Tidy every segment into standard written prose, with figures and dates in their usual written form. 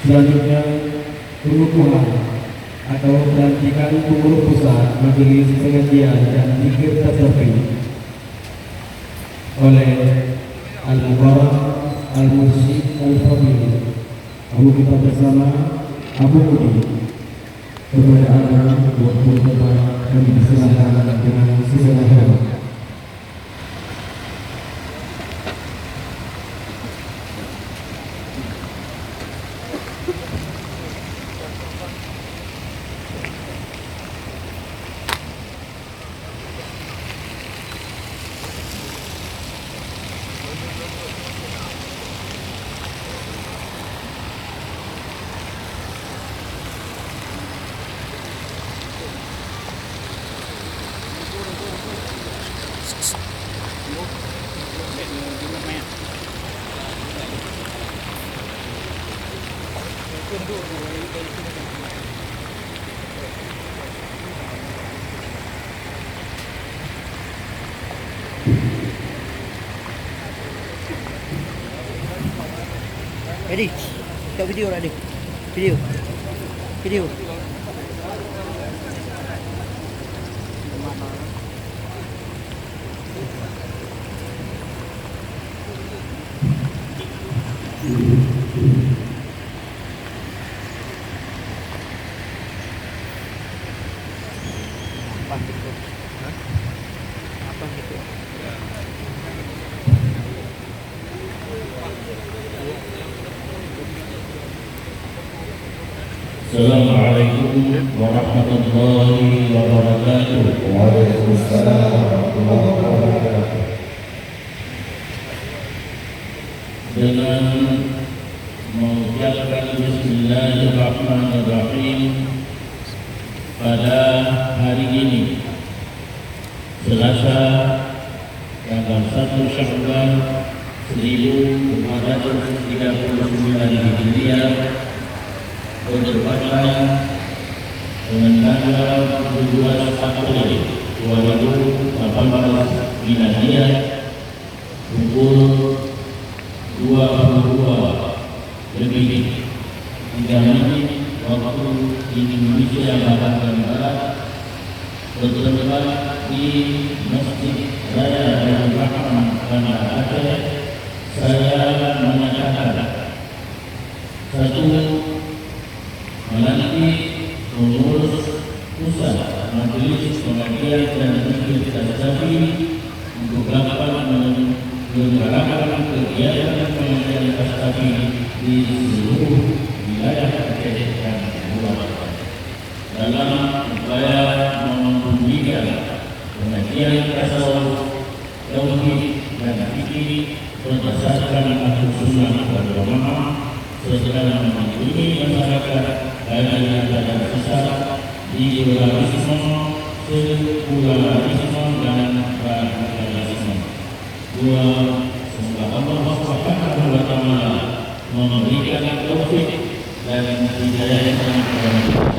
Selanjutnya, perukuhan atau pelantikan pengurus pusat majelis pengajian dan zikir tasawuf oleh Al-Mubarak Al-Mursyid Al-Fadil Abu kita bersama Abu Budi kepada anak buat kami diserahkan. dilaksanakan dengan segenap hormat. Ready? Tengok video lah, Adik. Video. Video. Apa gitu? Apa gitu? Assalamualaikum warahmatullahi wabarakatuh. Waalaikumsalam warahmatullahi wabarakatuh. Dengan mengucapkan Bismillahirrahmanirrahim pada hari ini, Selasa tanggal 1 Syawal 1439 Hijriah, bertepatan dengan tanggal 12 April 2018 Miladiah pukul 22:03 waktu Indonesia Barat, bertempat di Masjid Raya Darul Rahman Banda Aceh. Saya menyatakan satu, melalui pengurus pusat Majelis Pengajian dan Zikir Tasawuf untuk dapat menyelenggarakan kegiatan pengajian tasawuf di seluruh wilayah Aceh dan luar, dalam upaya membimbing pengajian tasawuf, tauhid dan fikih berdasarkan Ahlussunnah wal Jamaah, serta mengayomi masyarakat dari dan sesat di pluralisme, sekularisme dan radikalisme. Dua, semoga Allah Subhanahu wa Ta'ala memberikan taufik dan hidayah kepada kita.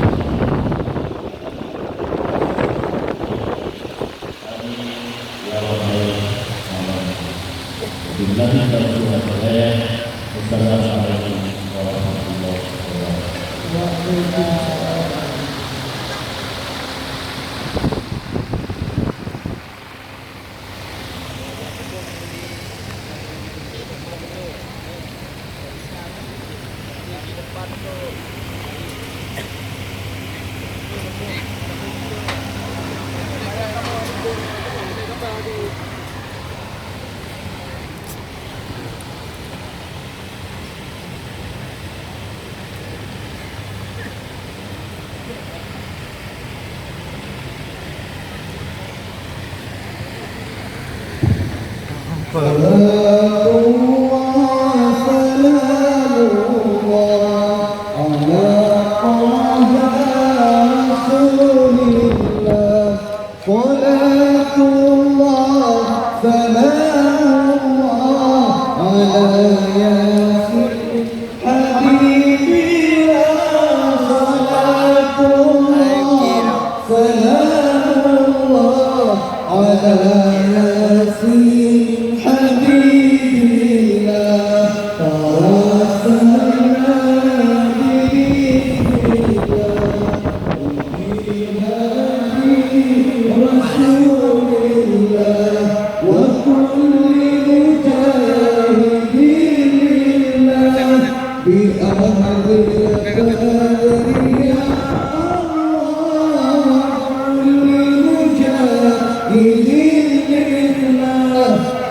Assalamualaikum warahmatullahi wabarakatuh. Bi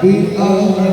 with our